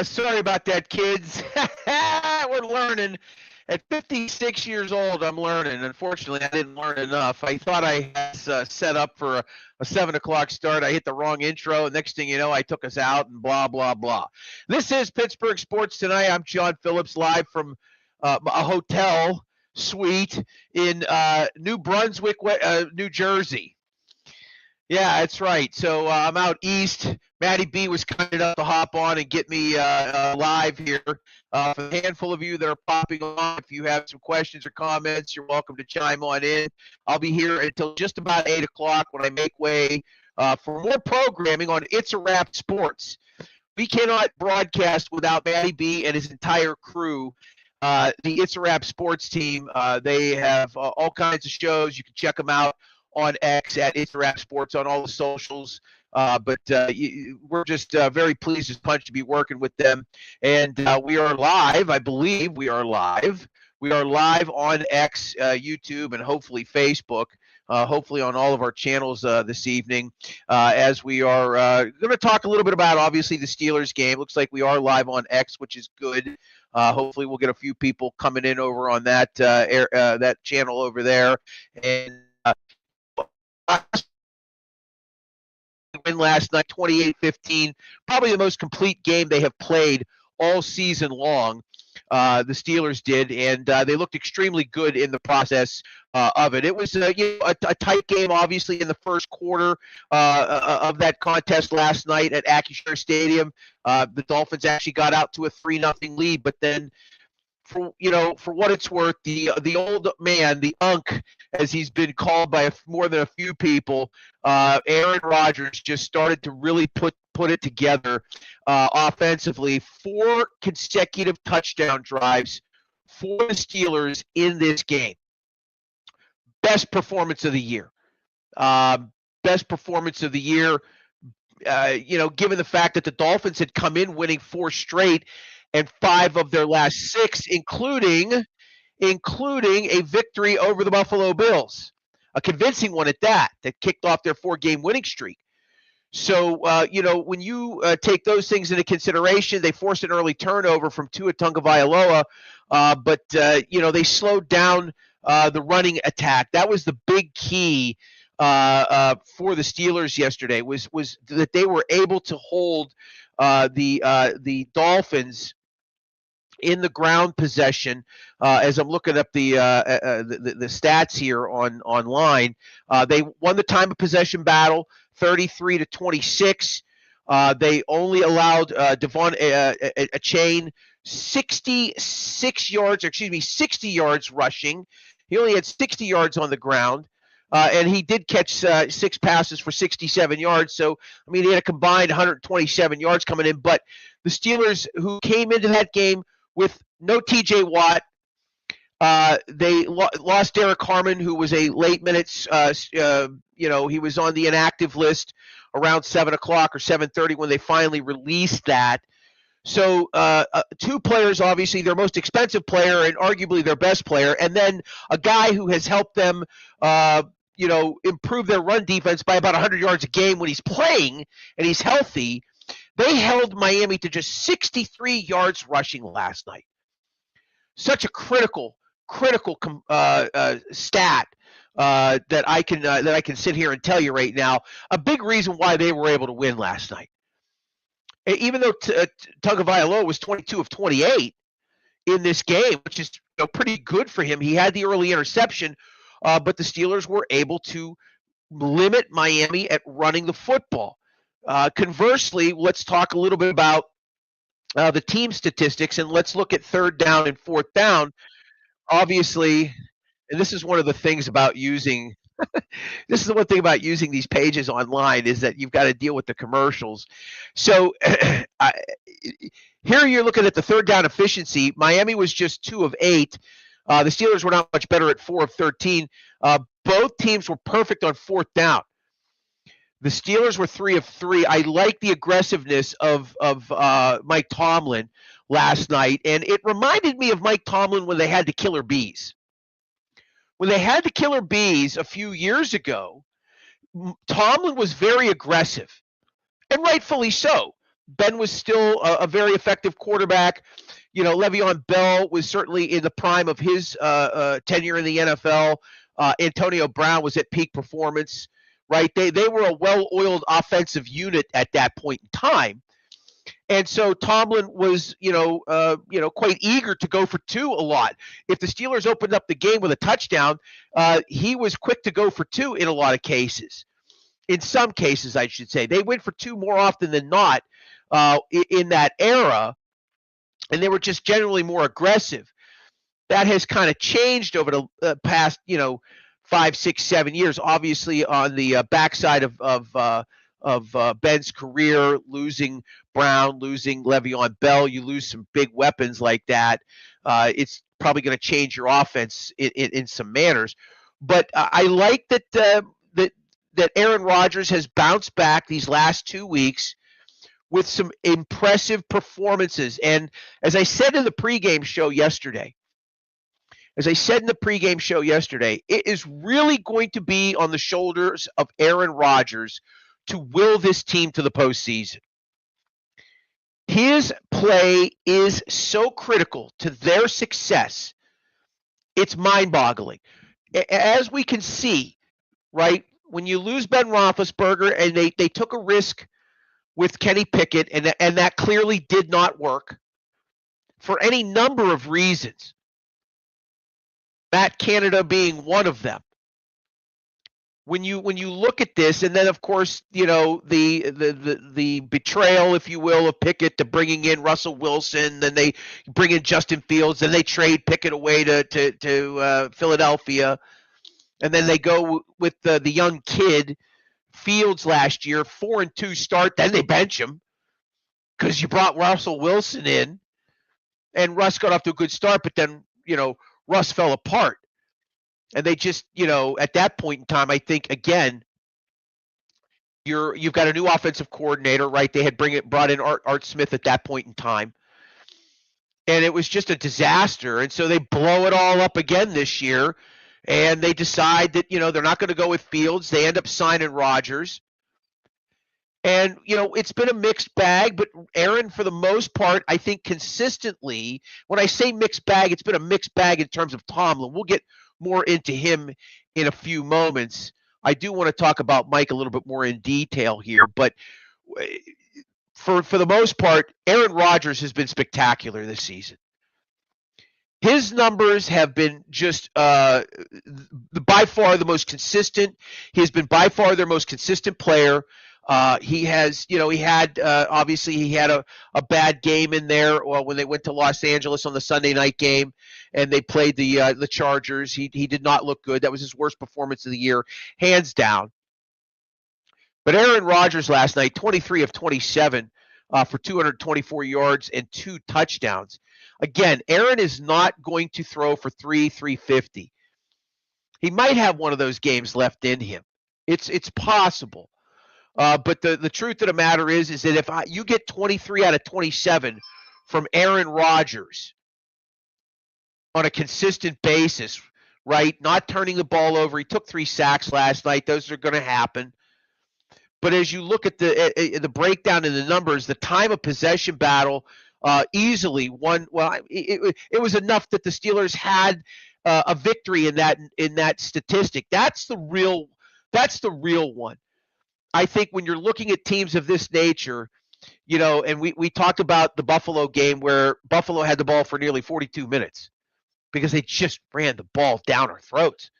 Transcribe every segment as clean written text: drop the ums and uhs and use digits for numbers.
Sorry about that, kids. We're learning. At 56 years old, I'm learning. Unfortunately, I didn't learn enough. I thought I had set up for a 7 o'clock start. I hit the wrong intro. Next thing you know, I took us out and blah, blah, blah. This is Pittsburgh Sports Tonight. I'm John Phillips, live from a hotel suite in New Brunswick, New Jersey. Yeah, that's right. So I'm out east. Matty B was kind enough to hop on and get me live here. For the handful of you that are popping on, if you have some questions or comments, you're welcome to chime on in. I'll be here until just about 8 o'clock when I make way for more programming on It's a Wrap Sports. We cannot broadcast without Matty B and his entire crew. The It's a Wrap Sports team, they have all kinds of shows. You can check them out on X at It's a Wrap Sports on all the socials. But we're just very pleased as punch to be working with them. And we are live. I believe we are live. We are live on X, YouTube, and hopefully Facebook. Hopefully on all of our channels this evening, as we are going to talk a little bit about, obviously, the Steelers game. Looks like we are live on X, which is good. Hopefully we'll get a few people coming in over on that that channel over there. And win last night, 28-15, probably the most complete game they have played all season long. The Steelers did, and they looked extremely good in the process of it. It was a tight game, obviously, in the first quarter of that contest last night at Acrisure Stadium. The Dolphins actually got out to a 3-0 lead, but then for what it's worth, the old man, the Unk, as he's been called by more than a few people, Aaron Rodgers just started to really put it together offensively. 4 consecutive touchdown drives for the Steelers in this game. Best performance of the year. Best performance of the year. Given the fact that the Dolphins had come in winning 4 straight. And 5 of their last 6, including a victory over the Buffalo Bills, a convincing one at that kicked off their 4-game winning streak. So, when you take those things into consideration, they forced an early turnover from Tua Tagovailoa, but they slowed down the running attack. That was the big key for the Steelers yesterday. Was that they were able to hold the Dolphins in the ground possession. As I'm looking up the stats here online, they won the time of possession battle, 33-26. They only allowed Devon a chain 60 yards rushing. He only had 60 yards on the ground. And he did catch 6 passes for 67 yards. So, he had a combined 127 yards coming in. But the Steelers, who came into that game with no T.J. Watt, they lost Derek Harmon, who was a late minutes. He was on the inactive list around 7 o'clock or 7:30 when they finally released that. So 2 players, obviously their most expensive player and arguably their best player, and then a guy who has helped them improve their run defense by about 100 yards a game when he's playing and he's healthy. They held Miami to just 63 yards rushing last night. Such a critical stat that I can sit here and tell you right now. A big reason why they were able to win last night. Even though Tagovailoa was 22 of 28 in this game, which is pretty good for him. He had the early interception, but the Steelers were able to limit Miami at running the football. Conversely, let's talk a little bit about the team statistics, and let's look at 3rd down and 4th down. Obviously, and this is one of the things about using this is the one thing about using these pages online is that you've got to deal with the commercials. So here you're looking at the 3rd down efficiency. Miami was just 2 of 8. The Steelers were not much better at 4 of 13. Both teams were perfect on 4th down. The Steelers were 3 of 3. I like the aggressiveness of Mike Tomlin last night, and it reminded me of Mike Tomlin when they had the Killer Bees. When they had the Killer Bees a few years ago, Tomlin was very aggressive, and rightfully so. Ben was still a very effective quarterback. Le'Veon Bell was certainly in the prime of his tenure in the NFL. Antonio Brown was at peak performance, right? They were a well-oiled offensive unit at that point in time. And so Tomlin was, quite eager to go for two a lot. If the Steelers opened up the game with a touchdown, he was quick to go for two in a lot of cases. In some cases, I should say. They went for two more often than not in that era, and they were just generally more aggressive. That has kind of changed over the past, 5, 6, 7 years. Obviously, on the backside of Ben's career, losing Brown, losing Le'Veon Bell, you lose some big weapons like that. It's probably going to change your offense in some manners. But I like that Aaron Rodgers has bounced back these last 2 weeks with some impressive performances. And as I said in the pregame show yesterday, it is really going to be on the shoulders of Aaron Rodgers to will this team to the postseason. His play is so critical to their success. It's mind-boggling. As we can see, right, when you lose Ben Roethlisberger and they took a risk with Kenny Pickett, and that clearly did not work for any number of reasons, Matt Canada being one of them. When you look at this, and then of course, the betrayal, if you will, of Pickett to bringing in Russell Wilson, then they bring in Justin Fields, then they trade Pickett away to Philadelphia, and then they go with the young kid Fields last year, 4-2 start, then they bench him because you brought Russell Wilson in, and Russ got off to a good start, but then Russ fell apart. And they just, at that point in time, I think, again, you've got a new offensive coordinator, right? They had brought in Art Smith at that point in time. And it was just a disaster. And so they blow it all up again this year. And they decide that, they're not going to go with Fields. They end up signing Rodgers. And, it's been a mixed bag, but Aaron, for the most part, I think consistently, when I say mixed bag, it's been a mixed bag in terms of Tomlin. We'll get more into him in a few moments. I do want to talk about Mike a little bit more in detail here, but for the most part, Aaron Rodgers has been spectacular this season. His numbers have been just by far the most consistent. He has been by far their most consistent player. He had a bad game in there when they went to Los Angeles on the Sunday night game and they played the Chargers. He did not look good. That was his worst performance of the year, hands down. But Aaron Rodgers last night, 23 of 27 for 224 yards and 2 touchdowns. Again, Aaron is not going to throw for 350. He might have one of those games left in him. It's possible. But the truth of the matter is that if you get 23 out of 27 from Aaron Rodgers on a consistent basis, right, not turning the ball over. He took 3 sacks last night. Those are going to happen. But as you look at the breakdown in the numbers, the time of possession battle easily won. Well, it was enough that the Steelers had a victory in that statistic. That's the real one. I think when you're looking at teams of this nature, and we talked about the Buffalo game where Buffalo had the ball for nearly 42 minutes because they just ran the ball down our throats.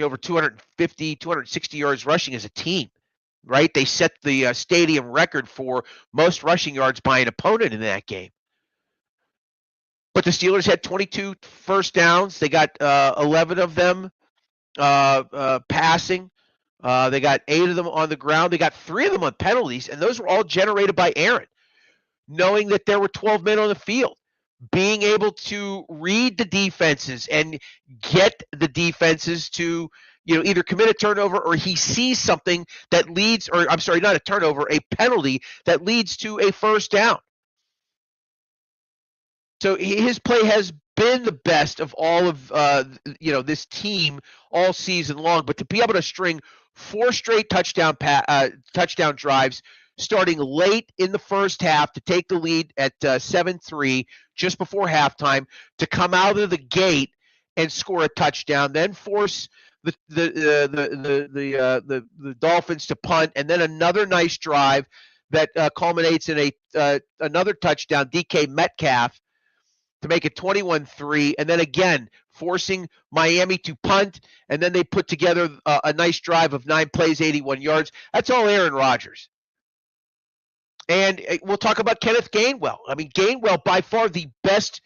Over 250, 260 yards rushing as a team, right? They set the stadium record for most rushing yards by an opponent in that game. But the Steelers had 22 first downs. They got 11 of them passing. They got 8 of them on the ground. They got 3 of them on penalties, and those were all generated by Aaron, knowing that there were 12 men on the field, being able to read the defenses and get the defenses to either commit a turnover or he sees something that leads – or I'm sorry, not a turnover, a penalty that leads to a first down. So his play has been the best of all of this team all season long. But to be able to string 4 straight touchdown drives, starting late in the first half to take the lead at 7-3 just before halftime, to come out of the gate and score a touchdown, then force the Dolphins to punt, and then another nice drive that culminates in another touchdown, DK Metcalf, to make it 21-3, and then again forcing Miami to punt, and then they put together a nice drive of 9 plays, 81 yards. That's all Aaron Rodgers. And we'll talk about Kenneth Gainwell. I mean, Gainwell, by far the best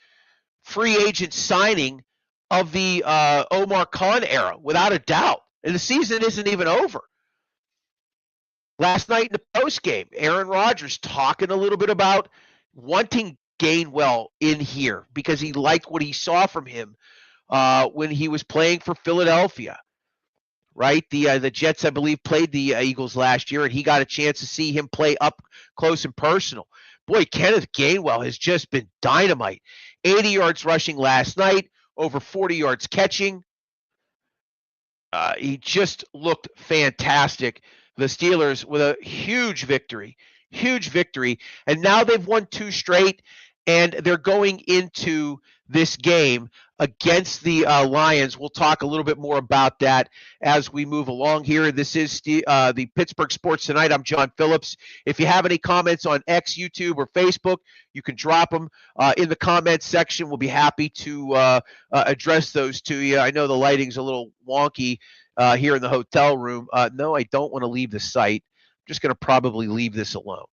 free agent signing of the Omar Khan era, without a doubt. And the season isn't even over. Last night in the postgame, Aaron Rodgers talking a little bit about wanting Gainwell in here because he liked what he saw from him when he was playing for Philadelphia. Right? The Jets, I believe, played the Eagles last year, and he got a chance to see him play up close and personal. Boy, Kenneth Gainwell has just been dynamite. 80 yards rushing last night, over 40 yards catching. He just looked fantastic. The Steelers with a huge victory. And now they've won 2 straight, and they're going into this game against the Lions. We'll talk a little bit more about that as we move along here. This is the Pittsburgh Sports Tonight. I'm John Phillips. If you have any comments on X, YouTube, or Facebook, you can drop them in the comments section. We'll be happy to address those to you. I know the lighting's a little wonky here in the hotel room. No, I don't want to leave the site. I'm just going to probably leave this alone.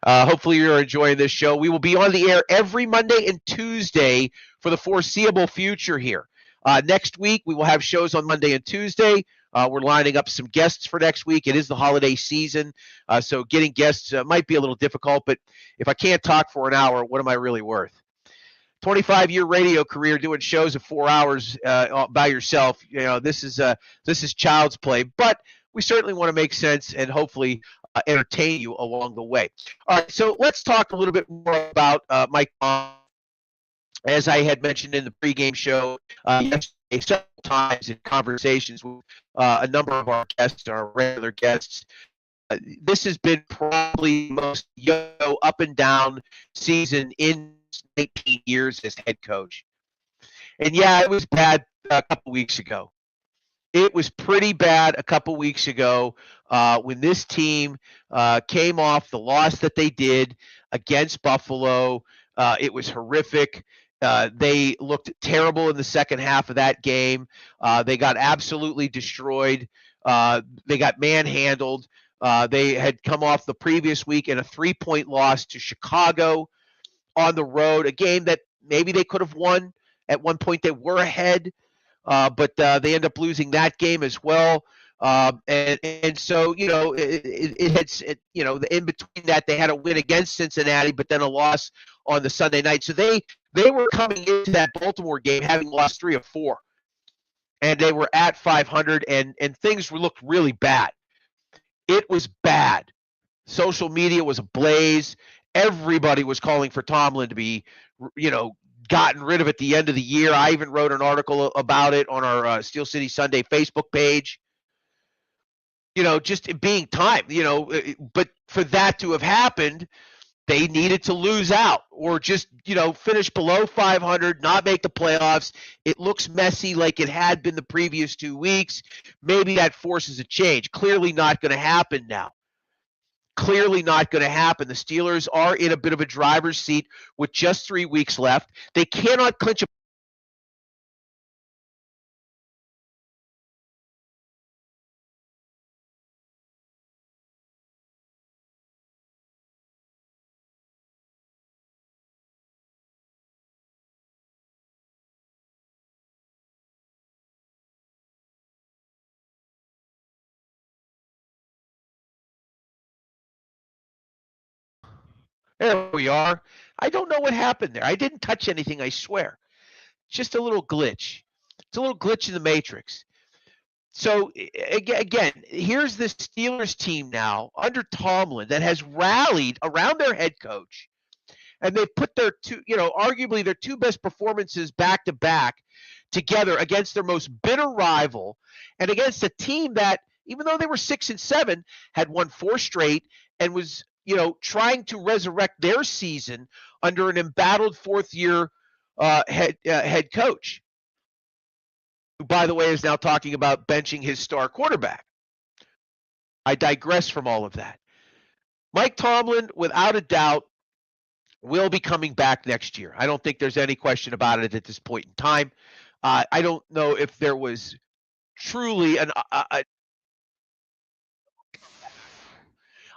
Hopefully you're enjoying this show. We will be on the air every Monday and Tuesday for the foreseeable future here. Next week, we will have shows on Monday and Tuesday. We're lining up some guests for next week. It is the holiday season, so getting guests might be a little difficult, but if I can't talk for an hour, what am I really worth? 25-year radio career doing shows of 4 hours by yourself. You know, this is child's play, but we certainly want to make sense and hopefully entertain you along the way. All right, so let's talk a little bit more about Mike Tomlin. As I had mentioned in the pregame show yesterday, several times in conversations with a number of our guests, our regular guests, this has been probably the most up and down season in 19 years as head coach. And yeah, it was bad a couple weeks ago. It was pretty bad a couple weeks ago when this team came off the loss that they did against Buffalo. It was horrific. They looked terrible in the second half of that game. They got absolutely destroyed. They got manhandled. They had come off the previous week in a 3-point loss to Chicago on the road, a game that maybe they could have won. At one point they were ahead. But they end up losing that game as well. And so, you know, in between that, they had a win against Cincinnati, but then a loss on the Sunday night. So they were coming into that Baltimore game having lost 3 of 4. And they were at 500, and things looked really bad. It was bad. Social media was ablaze. Everybody was calling for Tomlin to be, gotten rid of at the end of the year. I even wrote an article about it on our Steel City Sunday Facebook page. Just being time, but for that to have happened, they needed to lose out or just, finish below 500, not make the playoffs. It looks messy like it had been the previous 2 weeks. Maybe that forces a change. Clearly not going to happen now. Clearly not going to happen. The Steelers are in a bit of a driver's seat with just 3 weeks left. They cannot clinch a There we are. I don't know what happened there. I didn't touch anything, I swear. Just a little glitch. It's a little glitch in the matrix. So, again, here's the Steelers team now under Tomlin that has rallied around their head coach, and they've put their arguably their 2 best performances back-to-back together against their most bitter rival and against a team that even though they were 6-7, had won 4 straight and was, trying to resurrect their season under an embattled fourth-year head coach, who, by the way, is now talking about benching his star quarterback. I digress from all of that. Mike Tomlin, without a doubt, will be coming back next year. I don't think there's any question about it at this point in time. I don't know if there was truly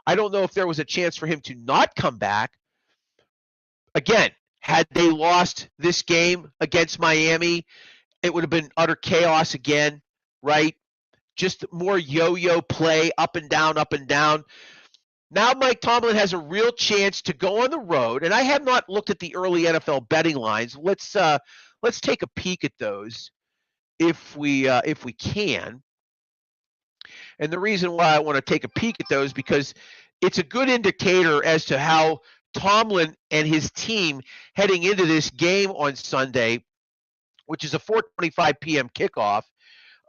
I don't know if there was a chance for him to not come back. Again, had they lost this game against Miami, it would have been utter chaos again, right? Just more yo-yo play, up and down, up and down. Now Mike Tomlin has a real chance to go on the road, and I have not looked at the early NFL betting lines. Let's take a peek at those if we can. And the reason why I want to take a peek at those, because it's a good indicator as to how Tomlin and his team heading into this game on Sunday, which is a 4:25 p.m. kickoff.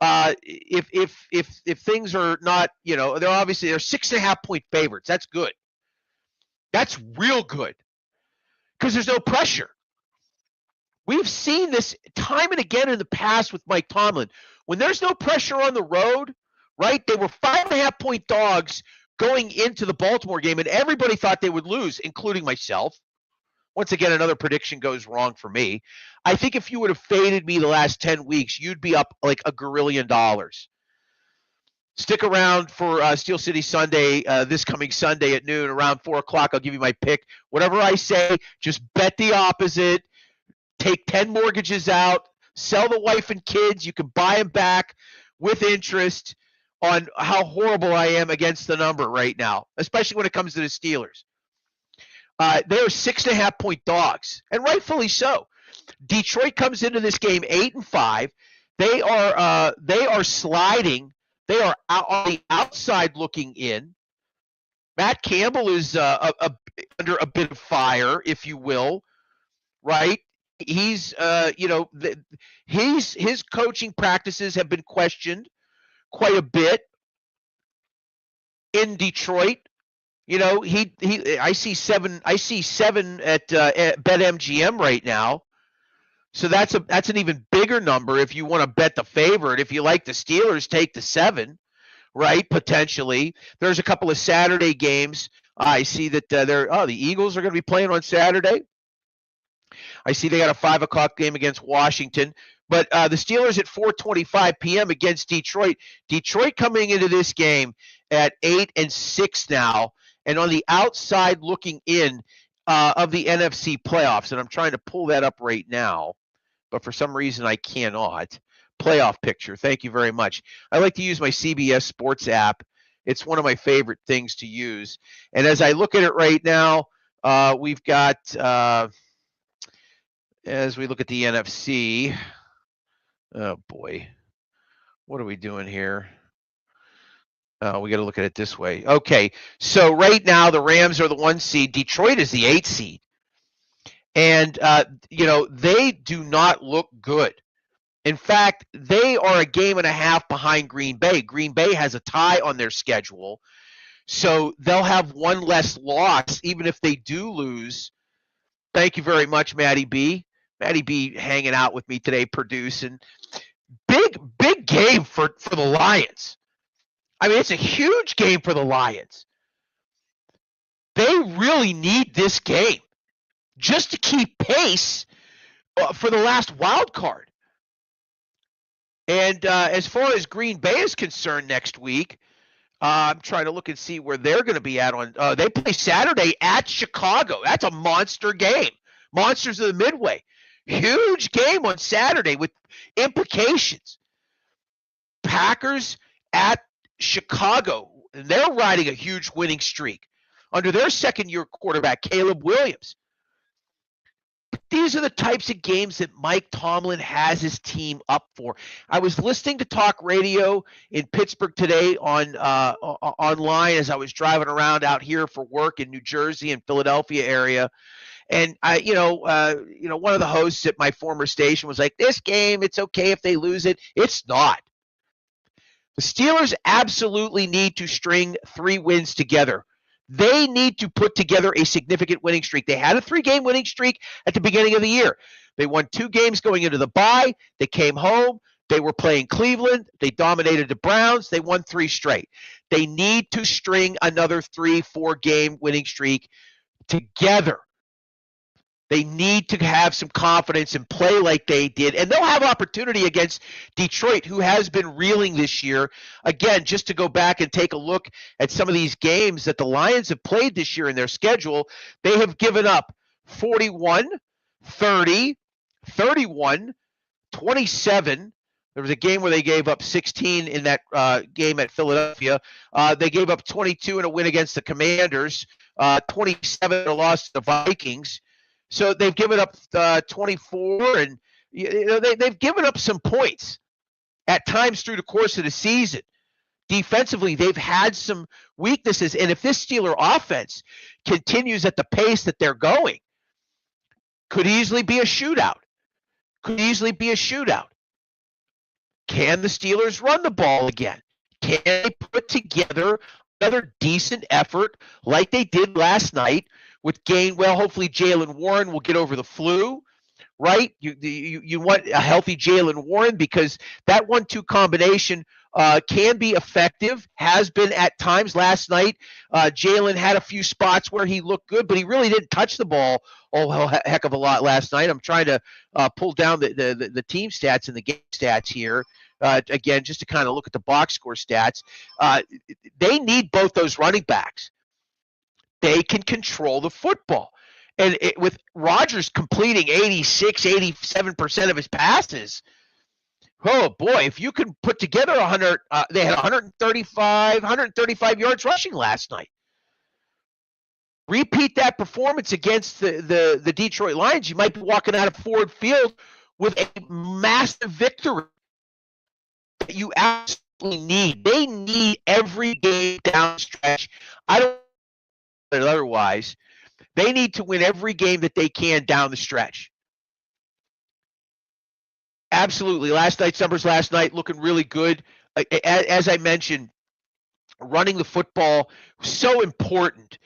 If things are not, they're 6.5-point favorites. That's good. That's real good, because there's no pressure. We've seen this time and again in the past with Mike Tomlin. When there's no pressure on the road, right? They were 5.5-point dogs going into the Baltimore game, and everybody thought they would lose, including myself. Once again, another prediction goes wrong for me. I think if you would have faded me the last 10 weeks, you'd be up like $1 gazillion. Stick around for Steel City Sunday, this coming Sunday at noon, around 4 o'clock. I'll give you my pick. Whatever I say, just bet the opposite. Take 10 mortgages out. Sell the wife and kids. You can buy them back with interest on how horrible I am against the number right now, especially when it comes to the Steelers. They're 6.5-point dogs, and rightfully so. Detroit comes into this game 8-5. They are sliding. They are on the outside looking in. Matt Campbell is under a bit of fire, if you will, right? He's his coaching practices have been questioned quite a bit in Detroit. I see seven at BetMGM right now. So that's an even bigger number if you want to bet the favorite. If you like the Steelers, take the 7, right? Potentially. There's a couple of Saturday games. I see that the Eagles are going to be playing on Saturday. I see they got a 5 o'clock game against Washington. But the Steelers at 4:25 p.m. against Detroit. Detroit coming into this game at 8-6 now, and on the outside looking in of the NFC playoffs. And I'm trying to pull that up right now, but for some reason I cannot. Playoff picture. Thank you very much. I like to use my CBS Sports app. It's one of my favorite things to use. And as I look at it right now, we've got, as we look at the NFC, oh boy, what are we doing here? We got to look at it this way. Okay, so right now the Rams are the 1 seed. Detroit is the 8 seed. And, they do not look good. In fact, they are a game and a half behind Green Bay. Green Bay has a tie on their schedule. So they'll have one less loss, even if they do lose. Thank you very much, Maddie B. Maddie B hanging out with me today, producing. Big game for the Lions. I mean, it's a huge game for the Lions. They really need this game just to keep pace for the last wild card. And as far as Green Bay is concerned next week, I'm trying to look and see where they're going to be at on they play Saturday at Chicago. That's a monster game. Monsters of the Midway. Huge game on Saturday with implications. Packers at Chicago, and they're riding a huge winning streak under their second-year quarterback, Caleb Williams. These are the types of games that Mike Tomlin has his team up for. I was listening to talk radio in Pittsburgh today online as I was driving around out here for work in New Jersey and Philadelphia area. And one of the hosts at my former station was like, "This game, it's okay if they lose it." It's not. The Steelers absolutely need to string 3 wins together. They need to put together a significant winning streak. They had a 3-game winning streak at the beginning of the year. They won 2 games going into the bye. They came home. They were playing Cleveland. They dominated the Browns. They won 3 straight. They need to string another 3-4-game winning streak together. They need to have some confidence and play like they did. And they'll have opportunity against Detroit, who has been reeling this year. Again, just to go back and take a look at some of these games that the Lions have played this year in their schedule, they have given up 41, 30, 31, 27. There was a game where they gave up 16 in that game at Philadelphia. They gave up 22 in a win against the Commanders, 27 in a loss to the Vikings. So they've given up 24, and they've given up some points at times through the course of the season. Defensively, they've had some weaknesses, and if this Steeler offense continues at the pace that they're going, could easily be a shootout. Could easily be a shootout. Can the Steelers run the ball again? Can they put together another decent effort like they did last night with Gainwell? Hopefully Jaylen Warren will get over the flu, right? You want a healthy Jaylen Warren because that 1-2 combination can be effective, has been at times. Last night, Jaylen had a few spots where he looked good, but he really didn't touch the ball a heck of a lot last night. I'm trying to pull down the team stats and the game stats here. Again, just to kind of look at the box score stats. They need both those running backs. They can control the football. And with Rodgers completing 86, 87% of his passes, oh boy, if you can put together 100, they had 135 yards rushing last night. Repeat that performance against the Detroit Lions, you might be walking out of Ford Field with a massive victory that you absolutely need. They need every game down the stretch. I don't know otherwise. They need to win every game that they can down the stretch. Absolutely. Last night looking really good. As I mentioned, running the football, so important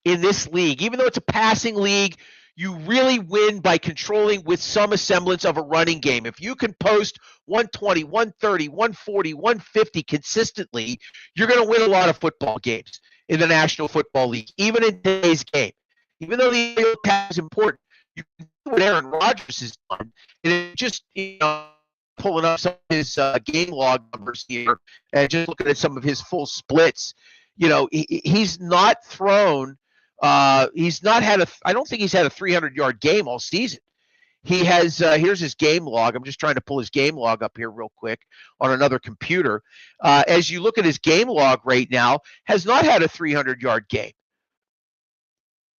in this league. Even though it's a passing league, you really win by controlling with some semblance of a running game. If you can post 120, 130, 140, 150 consistently, you're going to win a lot of football games in the National Football League, even in today's game. Even though the aerial attack is important, you can do what Aaron Rodgers has done. And it just, pulling up some of his game log numbers here and just looking at some of his full splits, he's not thrown. He's not had I don't think he's had a 300-yard game all season. He has, here's his game log. I'm just trying to pull his game log up here real quick on another computer. As you look at his game log right now, has not had a 300-yard game.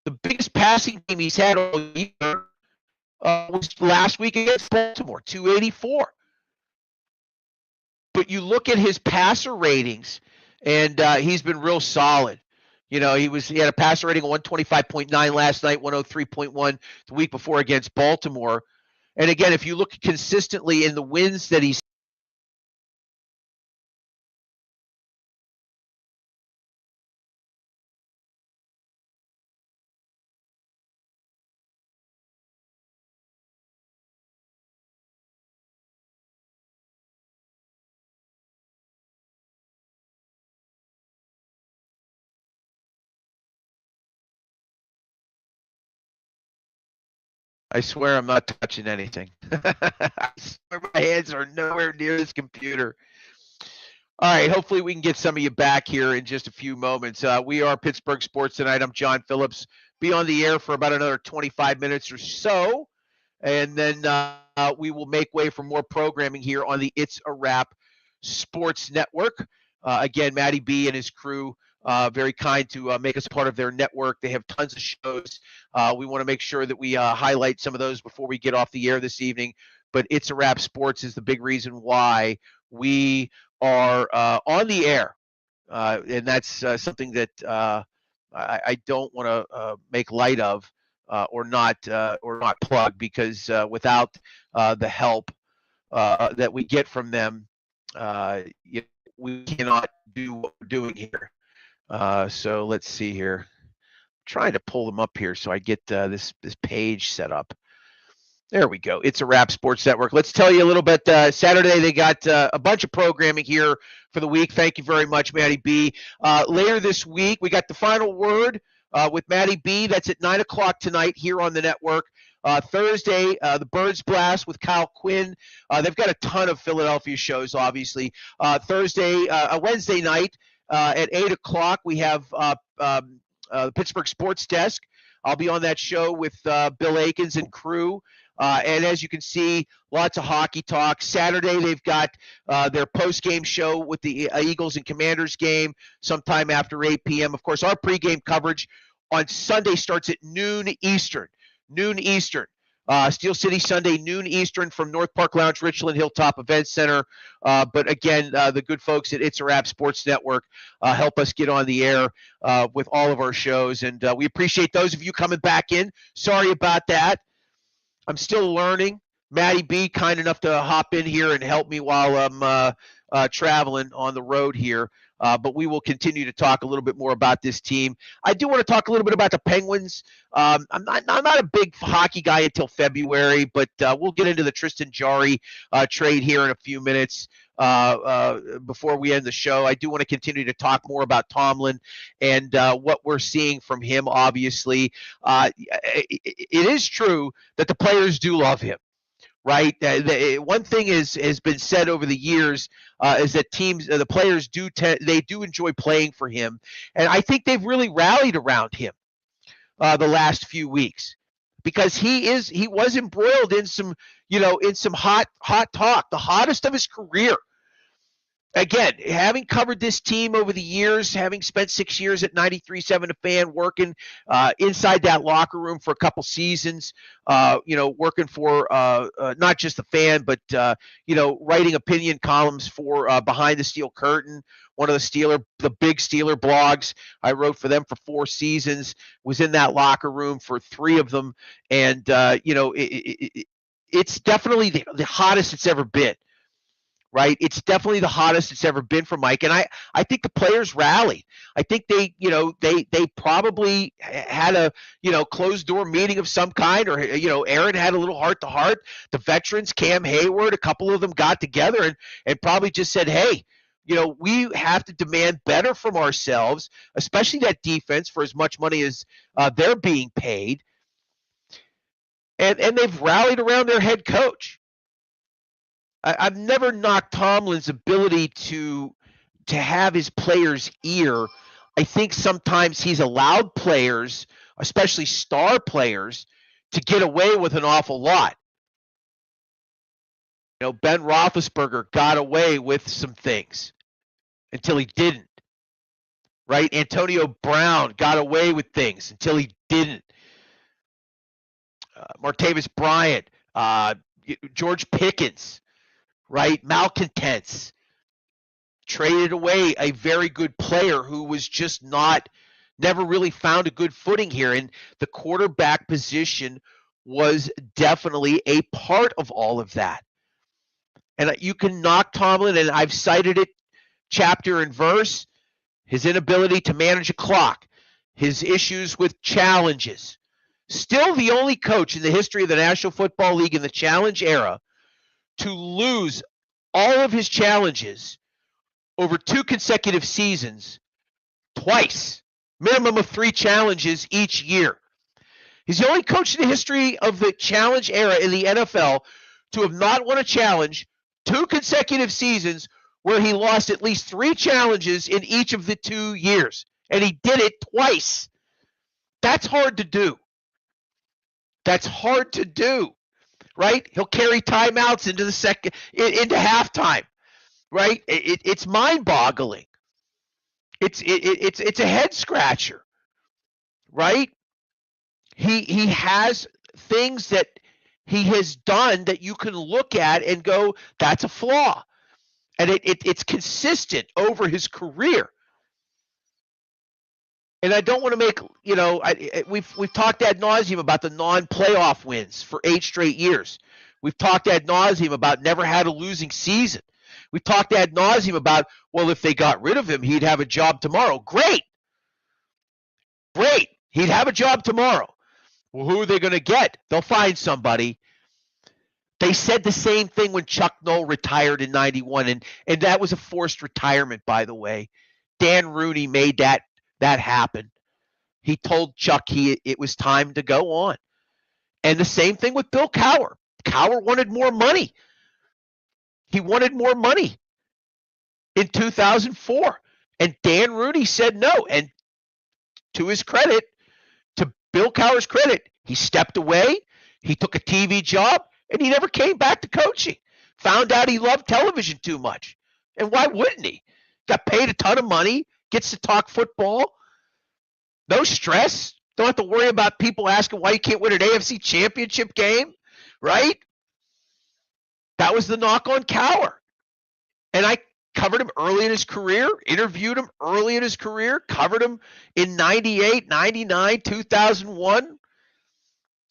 The biggest passing game he's had all year was last week against Baltimore, 284. But you look at his passer ratings, and he's been real solid. He had a passer rating of 125.9 last night, 103.1 the week before against Baltimore. And again, if you look consistently in the wins that he's I swear I'm not touching anything. I swear my hands are nowhere near this computer. All right, hopefully we can get some of you back here in just a few moments. We are Pittsburgh Sports Tonight. I'm John Phillips. Be on the air for about another 25 minutes or so, and then we will make way for more programming here on the It's a Wrap Sports Network. Again, Matty B and his crew, very kind to make us part of their network. They have tons of shows. We want to make sure that we highlight some of those before we get off the air this evening. But It's a Wrap Sports is the big reason why we are on the air. And that's something that I don't want to make light of or not plug, because without the help that we get from them, we cannot do what we're doing here. So let's see here. I'm trying to pull them up here so I get this page set up. There we go. It's a Wrap Sports Network. Let's tell you a little bit. Saturday, they got a bunch of programming here for the week. Thank you very much, Matty B. Later this week, we got the final word with Matty B. That's at 9 o'clock tonight here on the network. Thursday, the Birds Blast with Kyle Quinn. They've got a ton of Philadelphia shows, obviously. Wednesday night at 8 o'clock, we have the Pittsburgh Sports Desk. I'll be on that show with Bill Akins and crew. And as you can see, lots of hockey talk. Saturday, they've got their post-game show with the Eagles and Commanders game sometime after 8 p.m. Of course, our pregame coverage on Sunday starts at noon Eastern. Steel City Sunday, noon Eastern from North Park Lounge, Richland Hilltop Event Center. But again, the good folks at It's a Wrap Sports Network help us get on the air with all of our shows. And we appreciate those of you coming back in. Sorry about that. I'm still learning. Matty B, kind enough to hop in here and help me while I'm traveling on the road here. But we will continue to talk a little bit more about this team. I do want to talk a little bit about the Penguins. I'm not a big hockey guy until February, but we'll get into the Tristan Jarry trade here in a few minutes before we end the show. I do want to continue to talk more about Tomlin and what we're seeing from him, obviously. It is true that the players do love him. Right. One thing has been said over the years is that the players do enjoy playing for him, and I think they've really rallied around him the last few weeks because he was embroiled in some hot talk, the hottest of his career. Again, having covered this team over the years, having spent 6 years at 93.7 The Fan, working inside that locker room for a couple seasons, working for not just The Fan, but, writing opinion columns for Behind the Steel Curtain, one of the big Steeler blogs. I wrote for them for 4 seasons, was in that locker room for 3 of them. And, it's definitely the hottest it's ever been. Right, it's definitely the hottest it's ever been for Mike, and I think the players rallied. I think they probably had a closed door meeting of some kind, or Aaron had a little heart to heart. The veterans, Cam Hayward, a couple of them got together and probably just said, hey, we have to demand better from ourselves, especially that defense for as much money as they're being paid, and they've rallied around their head coach. I've never knocked Tomlin's ability to have his players' ear. I think sometimes he's allowed players, especially star players, to get away with an awful lot. Ben Roethlisberger got away with some things until he didn't. Right? Antonio Brown got away with things until he didn't. Martavis Bryant, George Pickens. Right, malcontents, traded away a very good player who was just never really found a good footing here. And the quarterback position was definitely a part of all of that. And you can knock Tomlin, and I've cited it chapter and verse, his inability to manage a clock, his issues with challenges. Still the only coach in the history of the National Football League in the challenge era to lose all of his challenges over 2 consecutive seasons twice, minimum of 3 challenges each year. He's the only coach in the history of the challenge era in the NFL to have not won a challenge 2 consecutive seasons where he lost at least 3 challenges in each of the 2 years. And he did it twice. That's hard to do. Right? He'll carry timeouts into into halftime. Right? It's mind-boggling. It's a head scratcher. Right? He has things that he has done that you can look at and go, that's a flaw. And it's consistent over his career. And I don't want to make, we've talked ad nauseum about the non-playoff wins for 8 straight years. We've talked ad nauseum about never had a losing season. We talked ad nauseum about, well, if they got rid of him, he'd have a job tomorrow. Great. He'd have a job tomorrow. Well, who are they going to get? They'll find somebody. They said the same thing when Chuck Noll retired in 91, and that was a forced retirement, by the way. Dan Rooney made that happen. He told Chuck it was time to go on. And the same thing with Bill Cowher. Cowher wanted more money. He wanted more money in 2004. And Dan Rooney said no. And to his credit, to Bill Cowher's credit, he stepped away. He took a TV job, and he never came back to coaching. Found out he loved television too much. And why wouldn't he? Got paid a ton of money, gets to talk football. No stress. Don't have to worry about people asking why you can't win an AFC championship game, right? That was the knock on Cowher. And I covered him early in his career, interviewed him early in his career, covered him in 98, 99, 2001,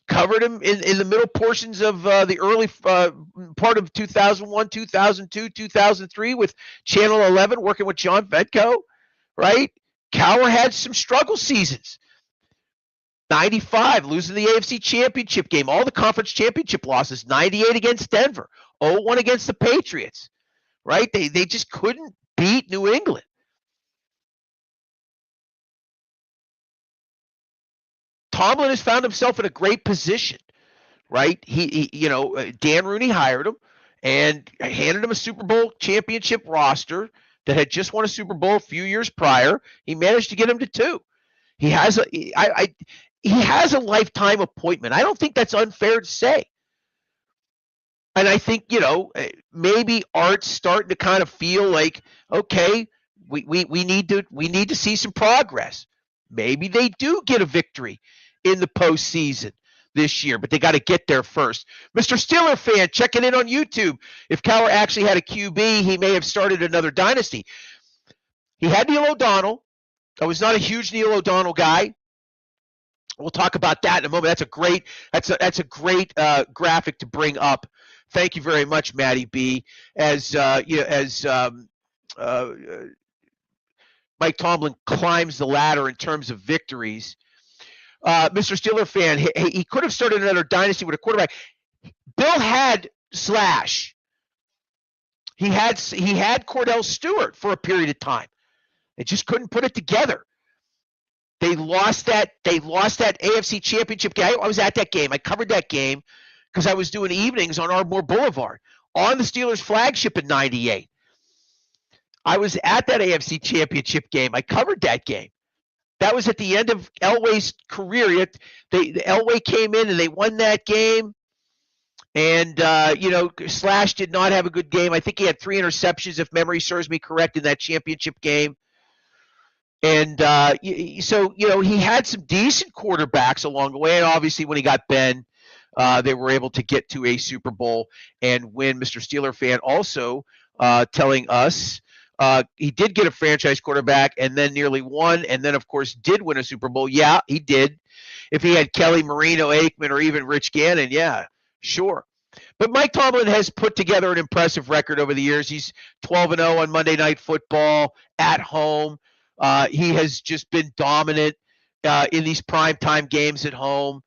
covered him in the middle portions of the early part of 2001, 2002, 2003 with Channel 11, working with John Vetko, right? Cowher had some struggle seasons. 95, losing the AFC championship game, all the conference championship losses, 98 against Denver, 0-1 against the Patriots, right? They just couldn't beat New England. Tomlin has found himself in a great position, right? He Dan Rooney hired him and handed him a Super Bowl championship roster that had just won a Super Bowl a few years prior. He managed to get him to 2. He has a lifetime appointment. I don't think that's unfair to say. And I think, maybe Art's starting to kind of feel like, okay, we need to see some progress. Maybe they do get a victory in the postseason this year, but they got to get there first. Mr. Steeler fan checking in on YouTube. If Cowher actually had a QB, he may have started another dynasty. He had Neil O'Donnell. I was not a huge Neil O'Donnell guy. We'll talk about that in a moment. That's a great graphic to bring up. Thank you very much, Matty B. As Mike Tomlin climbs the ladder in terms of victories. Mr. Steeler fan, he could have started another dynasty with a quarterback. Bill had Slash. He had Cordell Stewart for a period of time. They just couldn't put it together. They lost that AFC championship game. I was at that game. I covered that game because I was doing evenings on Ardmore Boulevard on the Steelers flagship in 98. I was at that AFC championship game. I covered that game. That was at the end of Elway's career. Elway came in and they won that game. And, Slash did not have a good game. I think he had 3 interceptions, if memory serves me correct, in that championship game. And so he had some decent quarterbacks along the way. And obviously when he got Ben, they were able to get to a Super Bowl and win. Mr. Steeler fan also telling us he did get a franchise quarterback and then nearly won, and then, of course, did win a Super Bowl. Yeah, he did. If he had Kelly, Marino, Aikman, or even Rich Gannon, yeah, sure. But Mike Tomlin has put together an impressive record over the years. He's 12-0 on Monday Night Football at home. He has just been dominant in these primetime games at home.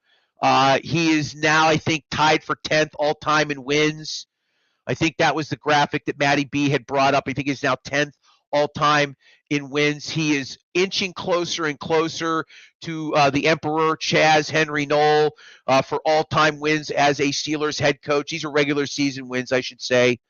He is now, I think, tied for 10th all-time in wins. I think that was the graphic that Matty B had brought up. I think he's now 10th all-time in wins. He is inching closer and closer to the Emperor, Chaz Henry Noll, for all-time wins as a Steelers head coach. These are regular season wins, I should say.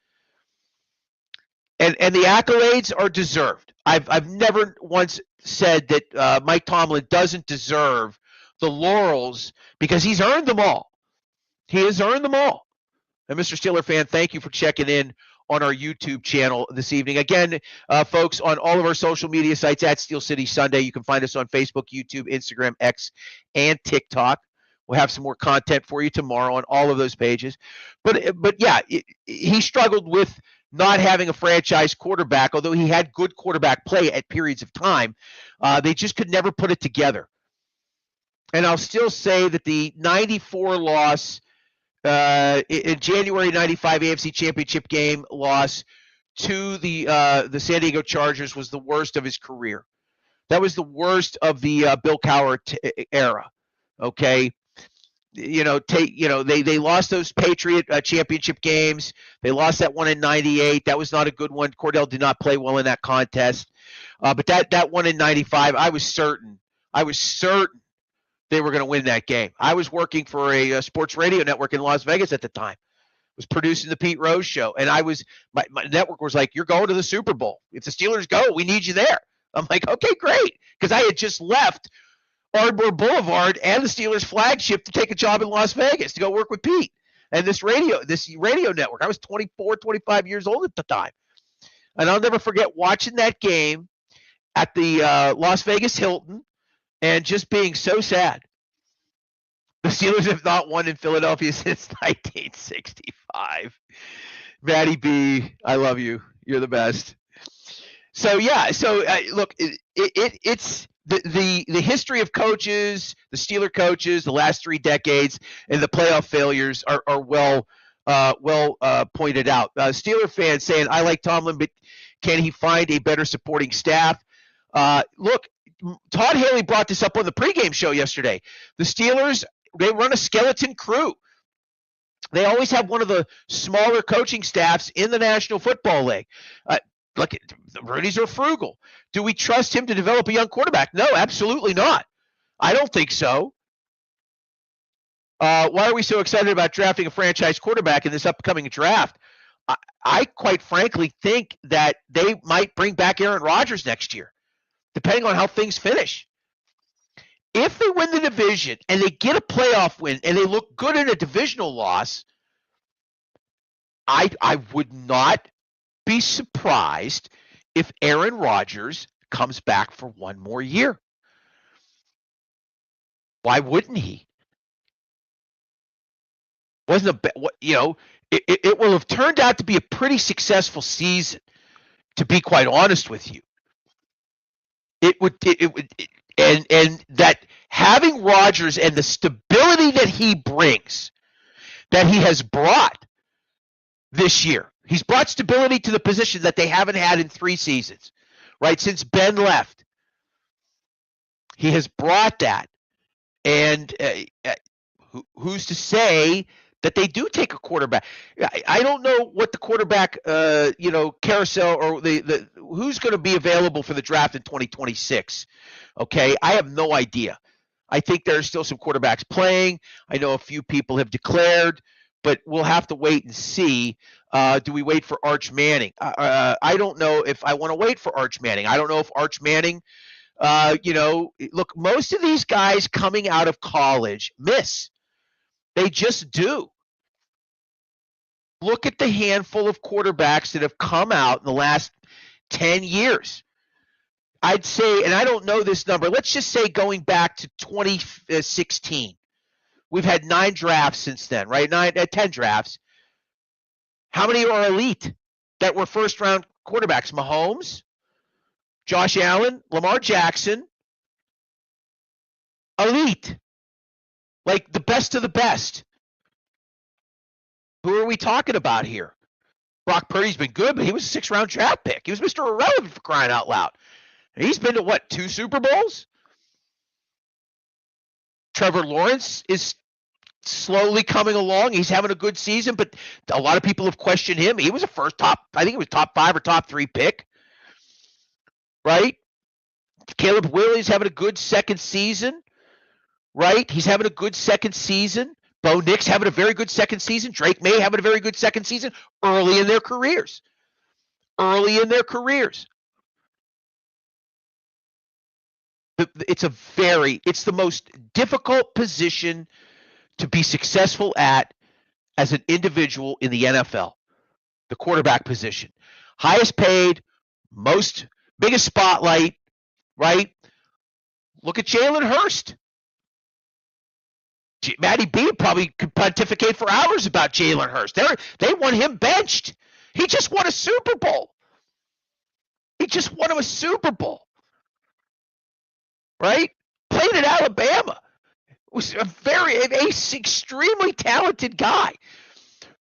And the accolades are deserved. I've never once said that Mike Tomlin doesn't deserve the laurels because he's earned them all. He has earned them all. And Mr. Steeler fan, thank you for checking in on our YouTube channel this evening. Again, folks, on all of our social media sites at Steel City Sunday, you can find us on Facebook, YouTube, Instagram, X, and TikTok. We'll have some more content for you tomorrow on all of those pages. But yeah, he struggled with not having a franchise quarterback, although he had good quarterback play at periods of time. They just could never put it together. And I'll still say that the 94 loss in January 95 AFC Championship game loss to the San Diego Chargers was the worst of his career. That was the worst of the Bill Cowher era. Okay, they lost those Patriot championship games. They lost that one in '98. That was not a good one. Cordell did not play well in that contest. But that one in '95, I was certain they were going to win that game. I was working for a sports radio network in Las Vegas at the time. Was producing the Pete Rose show, and my network was like, "You're going to the Super Bowl. If the Steelers go, we need you there." I'm like, "Okay, great," because I had just left Ardmore Boulevard and the Steelers flagship to take a job in Las Vegas to go work with Pete and this radio network. I was 24, 25 years old at the time, and I'll never forget watching that game at the Las Vegas Hilton and just being so sad. The Steelers have not won in Philadelphia since 1965. Matty B, I love you. You're the best. So yeah. So look, it's the history of coaches, the Steeler coaches, the last 3 decades, and the playoff failures are well pointed out. Steeler fans saying, "I like Tomlin, but can he find a better supporting staff?" Look, Todd Haley brought this up on the pregame show yesterday. The Steelers, they run a skeleton crew. They always have one of the smaller coaching staffs in the National Football League. Look, the Rudies are frugal. Do we trust him to develop a young quarterback? No, absolutely not. I don't think so. Why are we so excited about drafting a franchise quarterback in this upcoming draft? I quite frankly think that they might bring back Aaron Rodgers next year, depending on how things finish. If they win the division and they get a playoff win and they look good in a divisional loss, I would not be surprised if Aaron Rodgers comes back for one more year. Why wouldn't he? It will have turned out to be a pretty successful season, to be quite honest with you. And that having Rodgers and the stability that he brings, that he has brought this year, he's brought stability to the position that they haven't had in 3 seasons, right? Since Ben left, he has brought that. And who's to say that they do take a quarterback? I don't know what the quarterback, carousel or the who's going to be available for the draft in 2026. Okay, I have no idea. I think there are still some quarterbacks playing. I know a few people have declared, but we'll have to wait and see. Do we wait for Arch Manning? I don't know if I want to wait for Arch Manning. I don't know if Arch Manning, look, most of these guys coming out of college miss. They just do. Look at the handful of quarterbacks that have come out in the last 10 years. I'd say, and I don't know this number, let's just say going back to 2016. We've had 9 drafts since then, right? 10 drafts. How many are elite that were first-round quarterbacks? Mahomes, Josh Allen, Lamar Jackson. Elite. Like the best of the best. Who are we talking about here? Brock Purdy's been good, but he was a 6th-round draft pick. He was Mr. Irrelevant, for crying out loud. And he's been to, 2 Super Bowls? Trevor Lawrence is slowly coming along. He's having a good season, but a lot of people have questioned him. He was top 5 or top 3 pick, right? Caleb Williams having a good second season, right? He's having a good second season. Bo Nix having a very good second season. Drake May having a very good second season early in their careers. It's the most difficult position to be successful at as an individual in the NFL, the quarterback position. Highest paid, biggest spotlight, right? Look at Jalen Hurst. Matty B probably could pontificate for hours about Jalen Hurst. They want him benched. He just won a Super Bowl. Right? Played at Alabama. Was a extremely talented guy.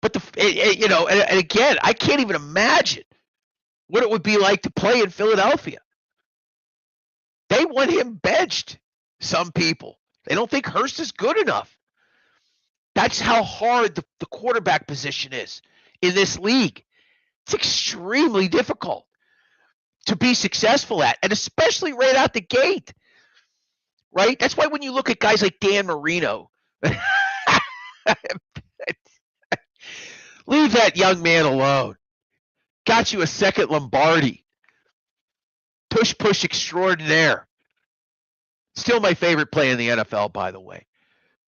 But and again, I can't even imagine what it would be like to play in Philadelphia. They want him benched, some people. They don't think Hurst is good enough. That's how hard the quarterback position is in this league. It's extremely difficult to be successful at, and especially right out the gate, right? That's why when you look at guys like Dan Marino, leave that young man alone. Got you a second Lombardi. Push extraordinaire. Still my favorite play in the NFL, by the way.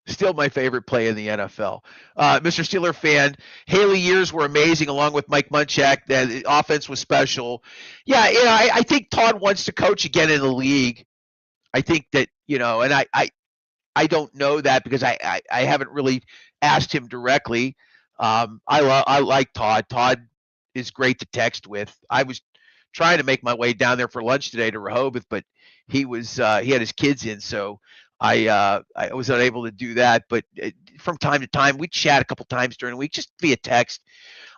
Still my favorite play in the NFL. Mr. Steeler fan, Haley years were amazing along with Mike Munchak. The offense was special. Yeah, I think Todd wants to coach again in the league. I think that, and I don't know that because I haven't really asked him directly. I like Todd. Todd is great to text with. I was trying to make my way down there for lunch today to Rehoboth, but he had his kids in, so I was unable to do that. But from time to time, we chat a couple times during the week, just via text.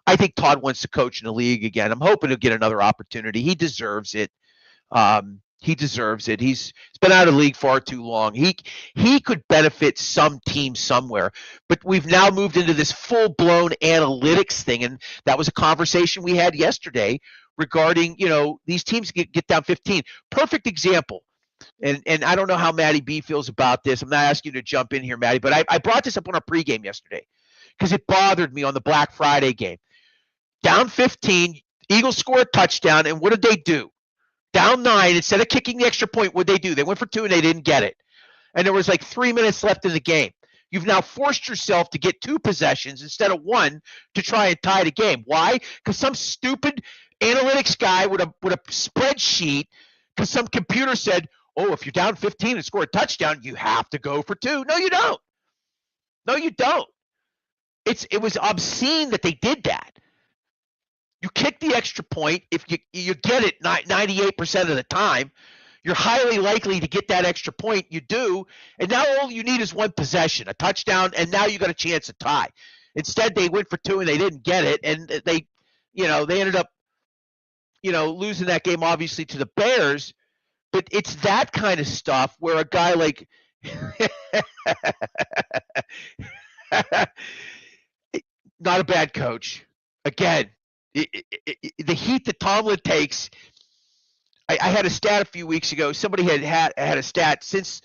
I think Todd wants to coach in the league again. I'm hoping to get another opportunity. He deserves it. He deserves it. He's been out of the league far too long. He could benefit some team somewhere. But we've now moved into this full-blown analytics thing, and that was a conversation we had yesterday regarding, these teams get down 15. Perfect example. And I don't know how Matty B feels about this. I'm not asking you to jump in here, Matty, but I brought this up on our pregame yesterday because it bothered me on the Black Friday game. Down 15, Eagles score a touchdown, and what did they do? Down 9, instead of kicking the extra point, what did they do? They went for 2 and they didn't get it. And there was like 3 minutes left in the game. You've now forced yourself to get 2 possessions instead of 1 to try and tie the game. Why? Because some stupid analytics guy with a spreadsheet, because some computer said, oh, if you're down 15 and score a touchdown, you have to go for 2. No, you don't. No, you don't. It was obscene that they did that. You kick the extra point. If you get it 98% of the time, you're highly likely to get that extra point. You do, and now all you need is 1 possession, a touchdown, and now you got a chance to tie. Instead, they went for 2 and they didn't get it, and they ended up, losing that game obviously to the Bears. But it's that kind of stuff where a guy like not a bad coach. Again, the heat that Tomlin takes. I had a stat a few weeks ago. Somebody had a stat since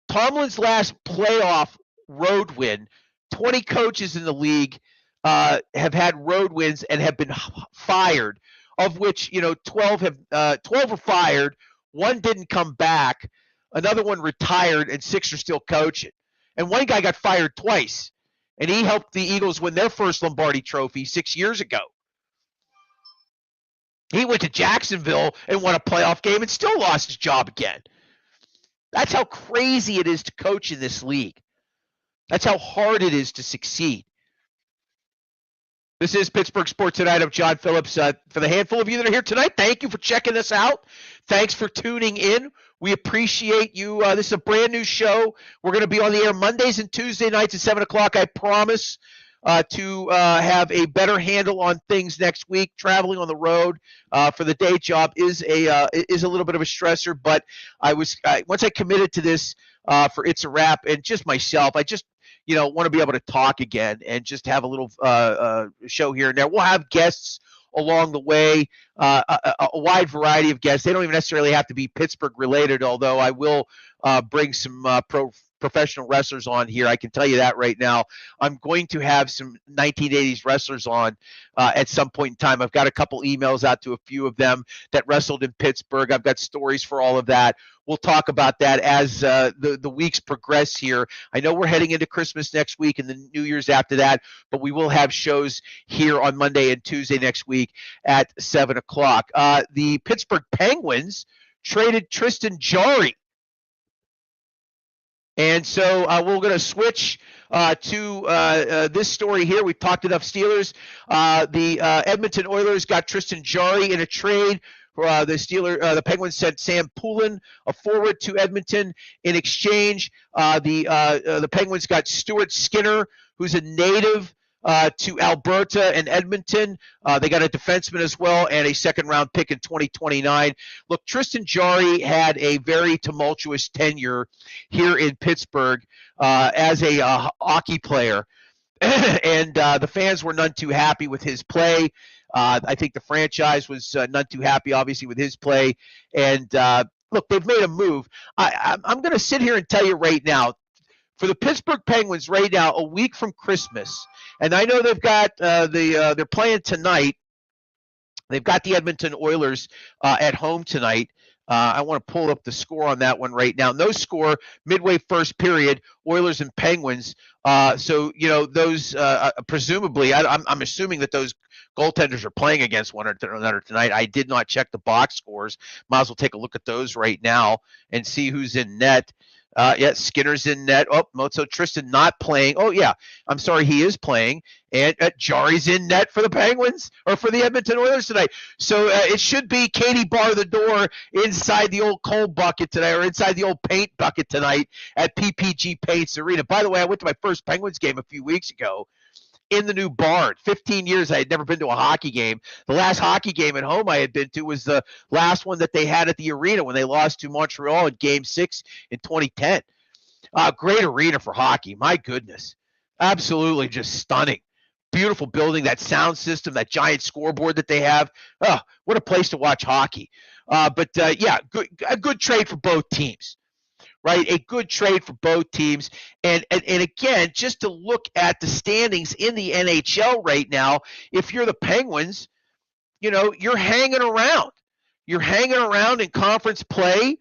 Tomlin's last playoff road win. 20 coaches in the league have had road wins and have been fired, of which 12 were fired. 1 didn't come back. Another one retired, and 6 are still coaching. And 1 guy got fired twice, and he helped the Eagles win their first Lombardi trophy 6 years ago. He went to Jacksonville and won a playoff game and still lost his job again. That's how crazy it is to coach in this league. That's how hard it is to succeed. This is Pittsburgh Sports Tonight. I'm John Phillips. For the handful of you that are here tonight, thank you for checking us out. Thanks for tuning in. We appreciate you. This is a brand new show. We're going to be on the air Mondays and Tuesday nights at 7 o'clock. I promise to have a better handle on things next week. Traveling on the road for the day job is a little bit of a stressor, but once I committed to this for It's a Wrap and just myself, I just want to be able to talk again and just have a little show here and there. We'll have guests along the way, a wide variety of guests. They don't even necessarily have to be Pittsburgh related, although I will bring some professional wrestlers on here. I can tell you that right now. I'm going to have some 1980s wrestlers on at some point in time. I've got a couple emails out to a few of them that wrestled in Pittsburgh. I've got stories for all of that. We'll talk about that as the weeks progress here. I know we're heading into Christmas next week and the New Year's after that, but we will have shows here on Monday and Tuesday next week at 7 o'clock. The Pittsburgh Penguins traded Tristan Jarry. And so we're going to switch to this story here. We've talked enough Steelers. The Edmonton Oilers got Tristan Jarry in a trade. The Penguins sent Sam Poulin, a forward, to Edmonton. In exchange, the Penguins got Stuart Skinner, who's a native to Alberta and Edmonton. They got a defenseman as well and a second-round pick in 2029. Look, Tristan Jarry had a very tumultuous tenure here in Pittsburgh as a hockey player. And the fans were none too happy with his play. I think the franchise was none too happy, obviously, with his play. And look, they've made a move. I'm going to sit here and tell you right now, for the Pittsburgh Penguins right now, a week from Christmas, and I know they've got they're playing tonight. They've got the Edmonton Oilers at home tonight. I want to pull up the score on that one right now. No score, midway first period, Oilers and Penguins. So, those presumably, I'm assuming that those goaltenders are playing against one another tonight. I did not check the box scores. Might as well take a look at those right now and see who's in net. Skinner's in net. Oh, Mozo Tristan not playing. Oh, yeah. I'm sorry, he is playing. And Jarry's in net for the Penguins or for the Edmonton Oilers tonight. So it should be Katie bar the door inside the old coal bucket tonight or inside the old paint bucket tonight at PPG Paints Arena. By the way, I went to my first Penguins game a few weeks ago in the new barn. 15 years I had never been to a hockey game. The last hockey game at home I had been to was the last one that they had at the arena when they lost to Montreal in Game 6 in 2010. Great arena for hockey. My goodness. Absolutely just stunning. Beautiful building, that sound system, that giant scoreboard that they have. Oh, what a place to watch hockey. A good trade for both teams. Right, a good trade for both teams. And again, just to look at the standings in the NHL right now, if you're the Penguins, you're hanging around. You're hanging around in conference play.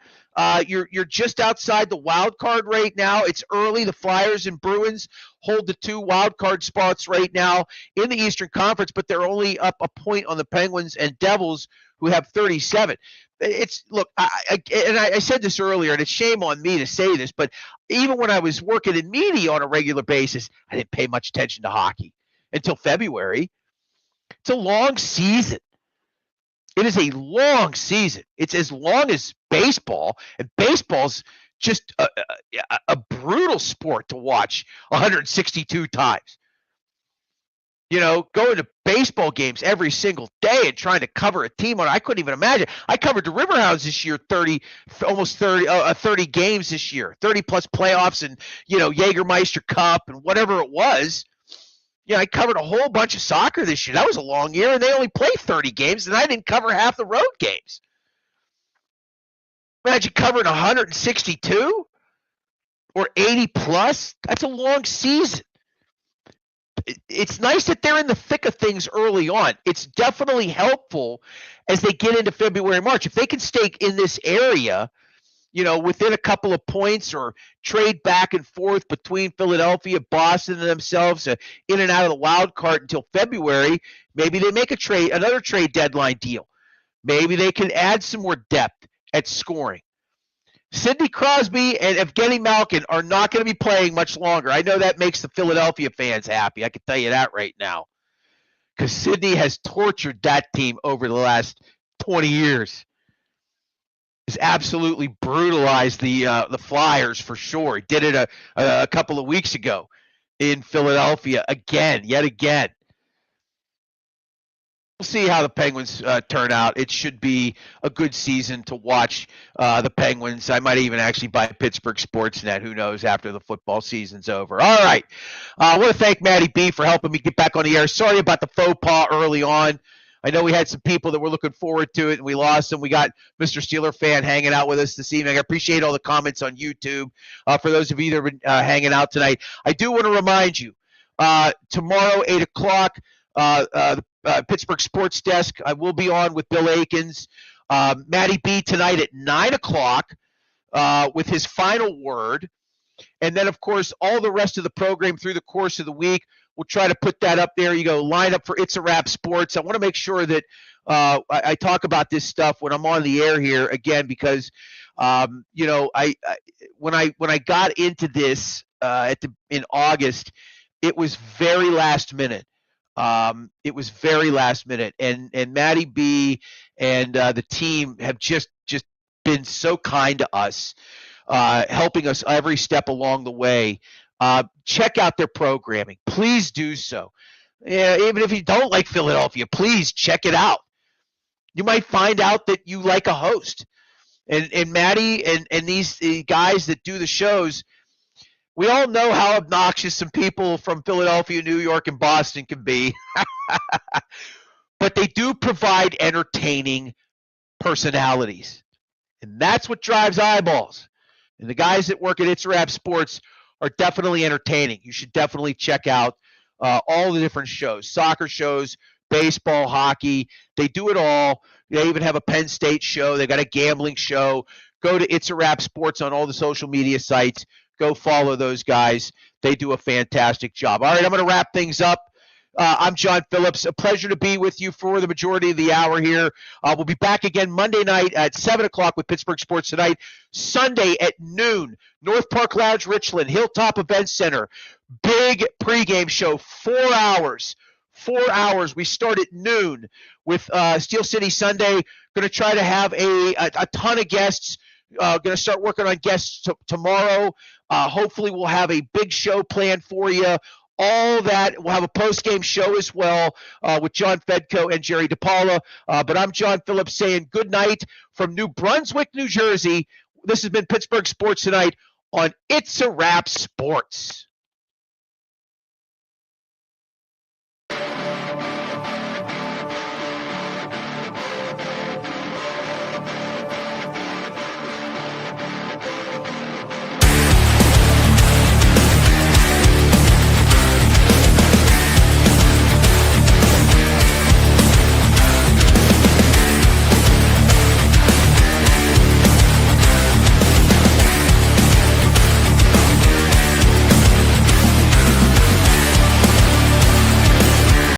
You're just outside the wild card right now. It's early. The Flyers and Bruins hold the 2 wild card spots right now in the Eastern Conference, but they're only up a point on the Penguins and Devils, who have 37. I said this earlier, and it's shame on me to say this, but even when I was working in media on a regular basis, I didn't pay much attention to hockey until February. It's a long season. It is a long season. It's as long as baseball, and baseball's just a brutal sport to watch 162 times. Going to baseball games every single day and trying to cover a team on it, I couldn't even imagine. I covered the Riverhounds this year, 30 games this year, 30 plus playoffs and, Jägermeister Cup and whatever it was. I covered a whole bunch of soccer this year. That was a long year, and they only play 30 games, and I didn't cover half the road games. Imagine covering 162 or 80 plus. That's a long season. It's nice that they're in the thick of things early on. It's definitely helpful as they get into February, March. If they can stay in this area, within a couple of points or trade back and forth between Philadelphia, Boston, and themselves in and out of the wild card until February, maybe they make another trade deadline deal. Maybe they can add some more depth at scoring. Sidney Crosby and Evgeny Malkin are not going to be playing much longer. I know that makes the Philadelphia fans happy. I can tell you that right now. Because Sidney has tortured that team over the last 20 years. He's absolutely brutalized the Flyers for sure. He did it a couple of weeks ago in Philadelphia yet again. We'll see how the Penguins turn out. It should be a good season to watch the Penguins. I might even actually buy Pittsburgh Sports Net. Who knows after the football season's over. All right. I want to thank Maddie B for helping me get back on the air. Sorry about the faux pas early on. I know we had some people that were looking forward to it, and we lost them. We got Mr. Steeler fan hanging out with us this evening. I appreciate all the comments on YouTube. For those of you that have been hanging out tonight, I do want to remind you, tomorrow, 8 o'clock, the Pittsburgh Sports Desk, I will be on with Bill Akins. Matty B tonight at 9 o'clock with his final word. And then, of course, all the rest of the program through the course of the week. We'll try to put that up there. You go, line up for It's a Wrap Sports. I want to make sure that I talk about this stuff when I'm on the air here again because, when I got into this in August, it was very last minute. It was very last minute, and Matty B and the team have just been so kind to us, helping us every step along the way. Check out their programming. Please do so. Yeah, even if you don't like Philadelphia, please check it out. You might find out that you like a host. And Maddie and these guys that do the shows, we all know how obnoxious some people from Philadelphia, New York, and Boston can be. But they do provide entertaining personalities. And that's what drives eyeballs. And the guys that work at It's a Wrap Sports are definitely entertaining. You should definitely check out all the different shows, soccer shows, baseball, hockey. They do it all. They even have a Penn State show. They got a gambling show. Go to It's a Wrap Sports on all the social media sites. Go follow those guys. They do a fantastic job. All right, I'm going to wrap things up. I'm John Phillips. A pleasure to be with you for the majority of the hour here. We'll be back again Monday night at 7 o'clock with Pittsburgh Sports Tonight. Sunday at noon, North Park Lounge, Richland, Hilltop Event Center. Big pregame show, 4 hours. 4 hours. We start at noon with Steel City Sunday. Going to try to have a ton of guests. Going to start working on guests tomorrow. Hopefully we'll have a big show planned for you. All that. We'll have a post-game show as well with John Fedko and Jerry DePaula. But I'm John Phillips saying good night from New Brunswick, New Jersey. This has been Pittsburgh Sports Tonight on It's a Wrap Sports.